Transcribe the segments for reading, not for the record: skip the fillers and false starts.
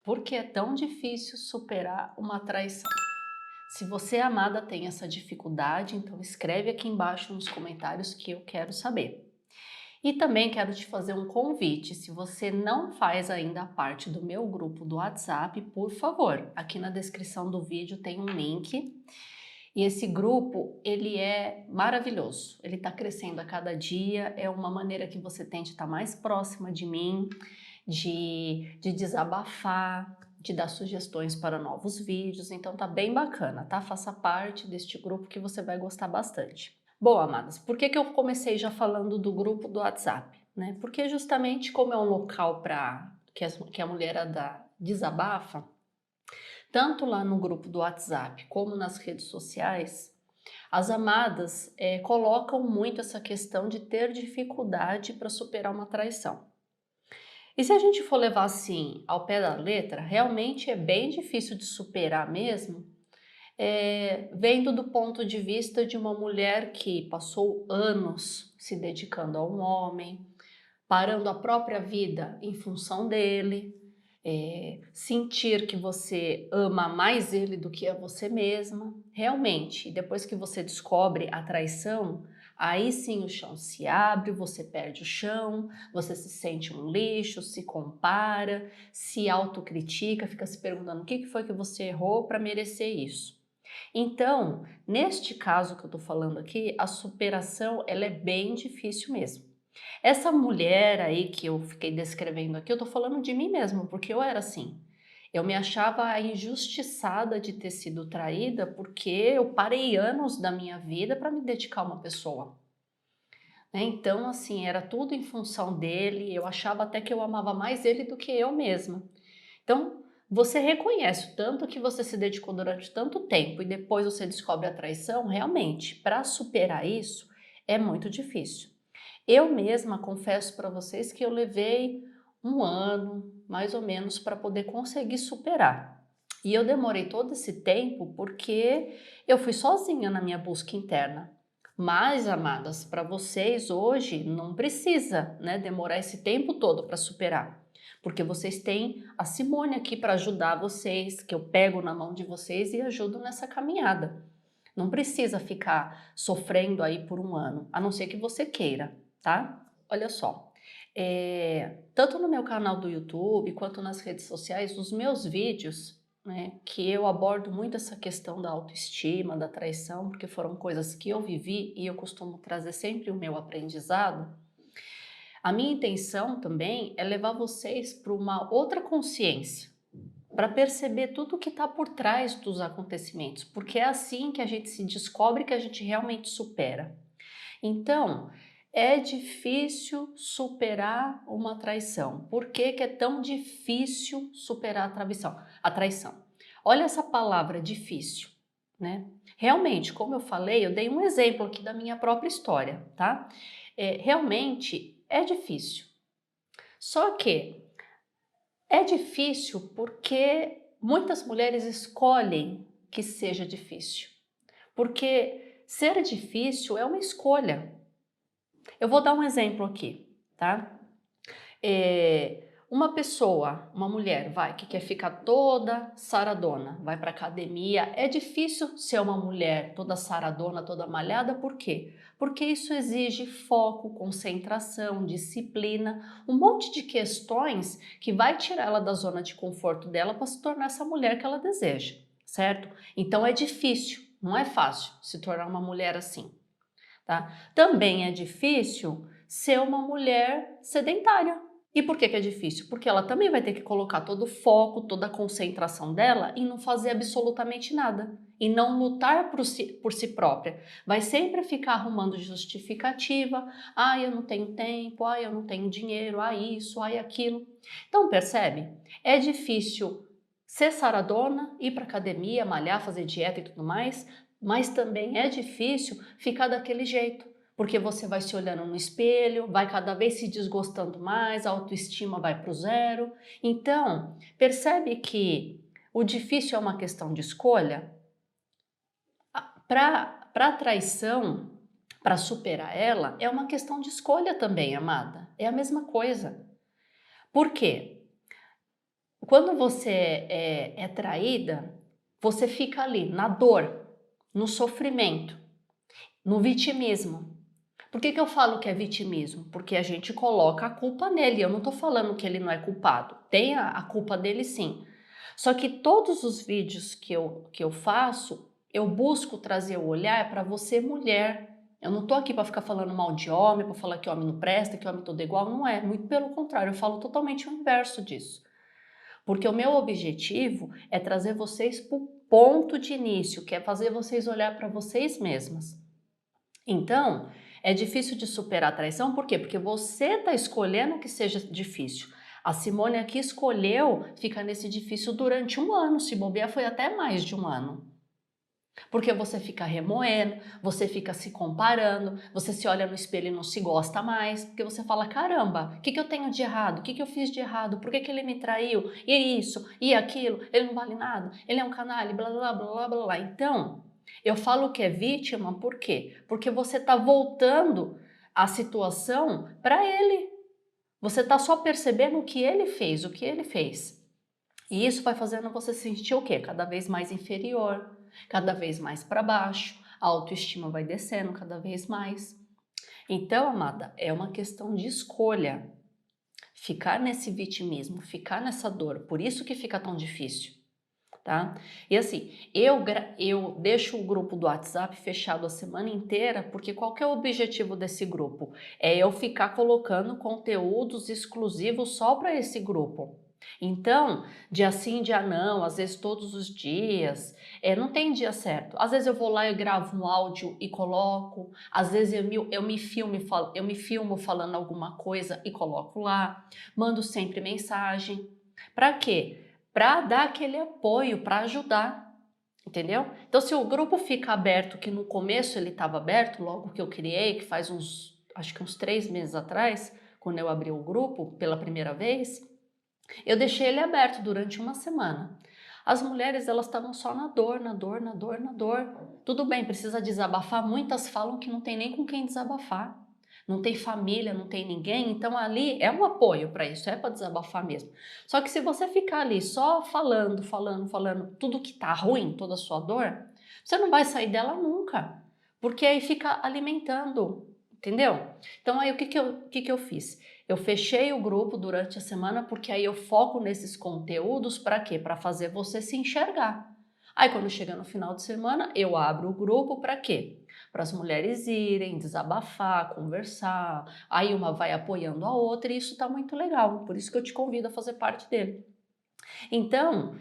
Por que é tão difícil superar uma traição? Se você, amada, tem essa dificuldade, então escreve aqui embaixo nos comentários que eu quero saber. E também quero te fazer um convite, se você não faz ainda parte do meu grupo do WhatsApp, por favor, aqui na descrição do vídeo tem um link. E esse grupo, ele é maravilhoso, ele está crescendo a cada dia, é uma maneira que você tem de estar mais próxima de mim, de desabafar, de dar sugestões para novos vídeos, então tá bem bacana, tá? Faça parte deste grupo que você vai gostar bastante. Bom, amadas, por que eu comecei já falando do grupo do WhatsApp? Né? Porque justamente como é um local para que a mulherada desabafa, tanto lá no grupo do WhatsApp como nas redes sociais, as amadas colocam muito essa questão de ter dificuldade para superar uma traição. E se a gente for levar assim ao pé da letra, realmente é bem difícil de superar mesmo, vendo do ponto de vista de uma mulher que passou anos se dedicando a um homem, parando a própria vida em função dele, sentir que você ama mais ele do que a você mesma. Realmente, depois que você descobre a traição, aí sim o chão se abre, você perde o chão, você se sente um lixo, se compara, se autocritica, fica se perguntando o que foi que você errou para merecer isso. Então, neste caso que eu estou falando aqui, a superação ela é bem difícil mesmo. Essa mulher aí que eu fiquei descrevendo aqui, eu tô falando de mim mesma, porque eu era assim. Eu me achava injustiçada de ter sido traída porque eu parei anos da minha vida para me dedicar a uma pessoa. Né? Então, assim, era tudo em função dele, eu achava até que eu amava mais ele do que eu mesma. Então, você reconhece o tanto que você se dedicou durante tanto tempo e depois você descobre a traição, realmente, para superar isso é muito difícil. Eu mesma confesso para vocês que eu levei um ano, mais ou menos, para poder conseguir superar. E eu demorei todo esse tempo porque eu fui sozinha na minha busca interna. Mas, amadas, para vocês hoje não precisa, né, demorar esse tempo todo para superar. Porque vocês têm a Simone aqui para ajudar vocês, que eu pego na mão de vocês e ajudo nessa caminhada. Não precisa ficar sofrendo aí por um ano, a não ser que você queira, tá? Olha só, tanto no meu canal do YouTube quanto nas redes sociais, os meus vídeos, né, que eu abordo muito essa questão da autoestima, da traição, porque foram coisas que eu vivi e eu costumo trazer sempre o meu aprendizado. A minha intenção também é levar vocês para uma outra consciência, para perceber tudo o que está por trás dos acontecimentos, porque é assim que a gente se descobre que a gente realmente supera. Então, é difícil superar uma traição. Por que que é tão difícil superar a traição? A traição. Olha essa palavra difícil, né? Realmente, como eu falei, eu dei um exemplo aqui da minha própria história, tá? Realmente é difícil. Só que é difícil porque muitas mulheres escolhem que seja difícil. Porque ser difícil é uma escolha. Eu vou dar um exemplo aqui, tá? Uma pessoa, uma mulher, vai, que quer ficar toda saradona, vai para academia. É difícil ser uma mulher toda saradona, toda malhada, por quê? Porque isso exige foco, concentração, disciplina, um monte de questões que vai tirar ela da zona de conforto dela para se tornar essa mulher que ela deseja, certo? Então é difícil, não é fácil se tornar uma mulher assim, tá? Também é difícil ser uma mulher sedentária. E por que que é difícil? Porque ela também vai ter que colocar todo o foco, toda a concentração dela em não fazer absolutamente nada, e não lutar por si própria. Vai sempre ficar arrumando justificativa, eu não tenho tempo, eu não tenho dinheiro, isso, aquilo. Então percebe? É difícil ser saradona, ir para academia, malhar, fazer dieta e tudo mais, mas também é difícil ficar daquele jeito. Porque você vai se olhando no espelho, vai cada vez se desgostando mais, a autoestima vai para o zero. Então, percebe que o difícil é uma questão de escolha? Para a traição, para superar ela, é uma questão de escolha também, amada. É a mesma coisa. Por quê? quando você é traída, você fica ali na dor, no sofrimento, no vitimismo. Por que eu falo que é vitimismo? Porque a gente coloca a culpa nele. Eu não tô falando que ele não é culpado. Tem a culpa dele sim. Só que todos os vídeos que eu faço, eu busco trazer o olhar para você mulher. Eu não tô aqui para ficar falando mal de homem, para falar que homem não presta, que homem todo é igual. Não é. Muito pelo contrário, eu falo totalmente o inverso disso. Porque o meu objetivo é trazer vocês para o ponto de início, que é fazer vocês olhar para vocês mesmas. Então, é difícil de superar a traição, por quê? Porque você está escolhendo que seja difícil. A Simone aqui escolheu ficar nesse difícil durante um ano, se bobear foi até mais de um ano. Porque você fica remoendo, você fica se comparando, você se olha no espelho e não se gosta mais, porque você fala, caramba, o que eu tenho de errado? O que eu fiz de errado? Por que ele me traiu? E isso, e aquilo, ele não vale nada, ele é um canalha, blá blá blá blá blá blá. Então, eu falo que é vítima, por quê? Porque você está voltando a situação para ele. Você está só percebendo o que ele fez, o que ele fez. E isso vai fazendo você sentir o quê? Cada vez mais inferior, cada vez mais para baixo, a autoestima vai descendo cada vez mais. Então, amada, é uma questão de escolha. Ficar nesse vitimismo, ficar nessa dor, por isso que fica tão difícil, tá? E assim, eu deixo o grupo do WhatsApp fechado a semana inteira, porque qual que é o objetivo desse grupo? É eu ficar colocando conteúdos exclusivos só para esse grupo. Então, dia sim, dia não, às vezes todos os dias, não tem dia certo. Às vezes eu vou lá e gravo um áudio e coloco, às vezes eu me filmo falando alguma coisa e coloco lá, mando sempre mensagem. Para quê? Para dar aquele apoio, para ajudar, entendeu? Então, se o grupo fica aberto, que no começo ele estava aberto, logo que eu criei, que faz acho que uns 3 meses atrás, quando eu abri o grupo pela primeira vez, eu deixei ele aberto durante uma semana. As mulheres, elas estavam só na dor, na dor, na dor, na dor. Tudo bem, precisa desabafar. Muitas falam que não tem nem com quem desabafar. Não tem família, não tem ninguém. Então ali é um apoio para isso, é para desabafar mesmo. Só que se você ficar ali só falando, falando, falando tudo que tá ruim, toda a sua dor, você não vai sair dela nunca. Porque aí fica alimentando, entendeu? Então aí o que que eu fiz? Eu fechei o grupo durante a semana porque aí eu foco nesses conteúdos para quê? Para fazer você se enxergar. Aí quando chega no final de semana, eu abro o grupo para quê? Para as mulheres irem, desabafar, conversar. Aí uma vai apoiando a outra e isso tá muito legal. Por isso que eu te convido a fazer parte dele. Então,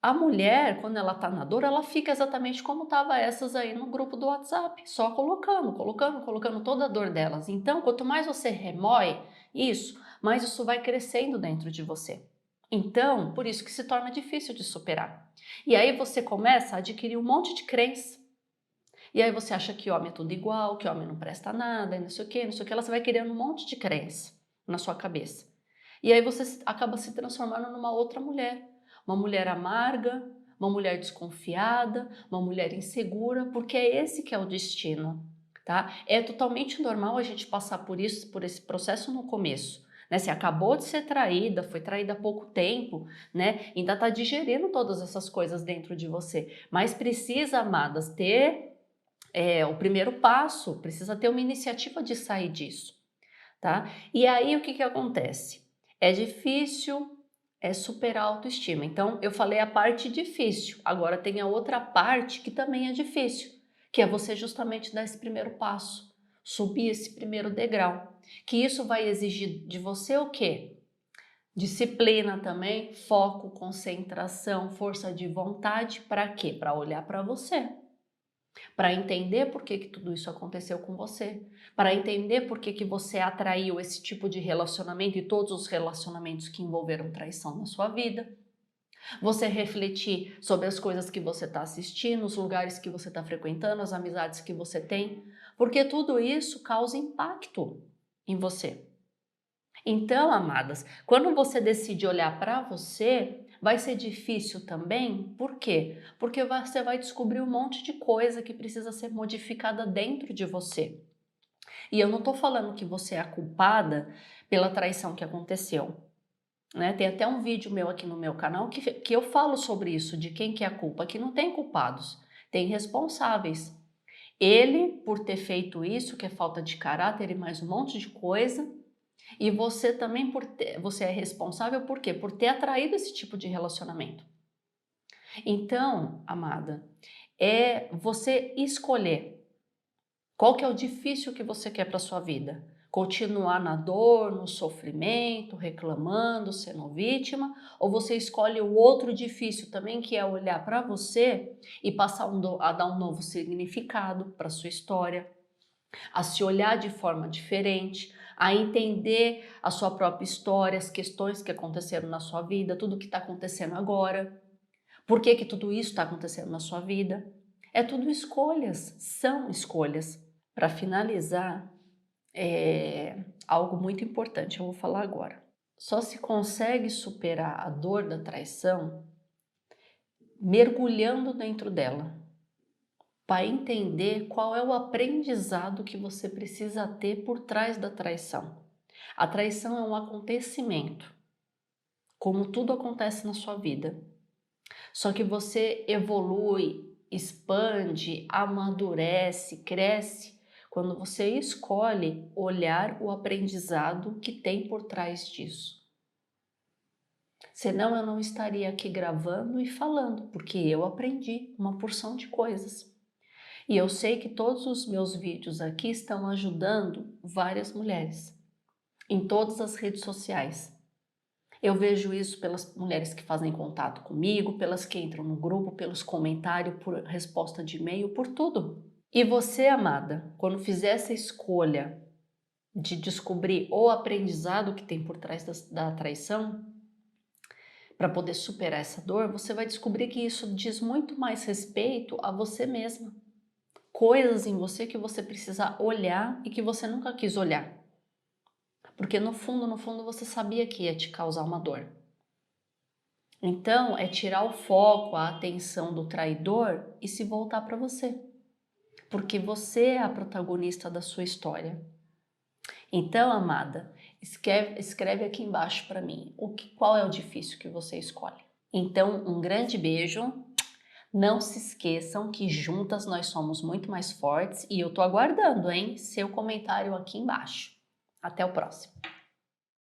a mulher, quando ela tá na dor, ela fica exatamente como tava essas aí no grupo do WhatsApp, só colocando toda a dor delas. Então, quanto mais você remói isso, mais isso vai crescendo dentro de você. Então, por isso que se torna difícil de superar. E aí você começa a adquirir um monte de crença. E aí você acha que homem é tudo igual, que homem não presta nada, e não sei o que, não sei o que. Ela vai criando um monte de crença na sua cabeça. E aí você acaba se transformando numa outra mulher. Uma mulher amarga, uma mulher desconfiada, uma mulher insegura, porque é esse que é o destino, tá? É totalmente normal a gente passar por isso, por esse processo no começo. Né? Você acabou de ser traída, foi traída há pouco tempo, né? Ainda está digerindo todas essas coisas dentro de você. Mas precisa, amadas, ter o primeiro passo, precisa ter uma iniciativa de sair disso, tá? E aí o que que acontece? É difícil superar a autoestima. Então eu falei a parte difícil, agora tem a outra parte que também é difícil, que é você justamente dar esse primeiro passo, subir esse primeiro degrau. Que isso vai exigir de você o quê? Disciplina também, foco, concentração, força de vontade, para quê? Para olhar para você, para entender por que tudo isso aconteceu com você, para entender por que você atraiu esse tipo de relacionamento e todos os relacionamentos que envolveram traição na sua vida. Você refletir sobre as coisas que você está assistindo, os lugares que você está frequentando, as amizades que você tem, porque tudo isso causa impacto em você. Então, amadas, quando você decide olhar para você, vai ser difícil também, por quê? Porque você vai descobrir um monte de coisa que precisa ser modificada dentro de você. E eu não estou falando que você é a culpada pela traição que aconteceu. né? Tem até um vídeo meu aqui no meu canal que eu falo sobre isso, de quem que é a culpa, que não tem culpados, tem responsáveis. Ele, por ter feito isso, que é falta de caráter e mais um monte de coisa, e você também você é responsável por quê? Por ter atraído esse tipo de relacionamento. Então, amada, é você escolher qual que é o difícil que você quer para sua vida. Continuar na dor, no sofrimento, reclamando, sendo vítima, ou você escolhe o outro difícil também, que é olhar para você e passar a dar um novo significado para sua história, a se olhar de forma diferente, a entender a sua própria história, as questões que aconteceram na sua vida, tudo que está acontecendo agora. Por que que tudo isso está acontecendo na sua vida? É tudo escolhas, são escolhas. Para finalizar, algo muito importante eu vou falar agora. Só se consegue superar a dor da traição mergulhando dentro dela, para entender qual é o aprendizado que você precisa ter por trás da traição. A traição é um acontecimento, como tudo acontece na sua vida. Só que você evolui, expande, amadurece, cresce quando você escolhe olhar o aprendizado que tem por trás disso. Senão eu não estaria aqui gravando e falando, porque eu aprendi uma porção de coisas. E eu sei que todos os meus vídeos aqui estão ajudando várias mulheres, em todas as redes sociais. Eu vejo isso pelas mulheres que fazem contato comigo, pelas que entram no grupo, pelos comentários, por resposta de e-mail, por tudo. E você, amada, quando fizer essa escolha de descobrir o aprendizado que tem por trás da traição, para poder superar essa dor, você vai descobrir que isso diz muito mais respeito a você mesma. Coisas em você que você precisa olhar e que você nunca quis olhar. Porque no fundo você sabia que ia te causar uma dor. Então, é tirar o foco, a atenção do traidor e se voltar para você. Porque você é a protagonista da sua história. Então, amada, escreve aqui embaixo para mim qual é o difícil que você escolhe. Então, um grande beijo. Não se esqueçam que juntas nós somos muito mais fortes e eu tô aguardando, hein? Seu comentário aqui embaixo. Até o próximo.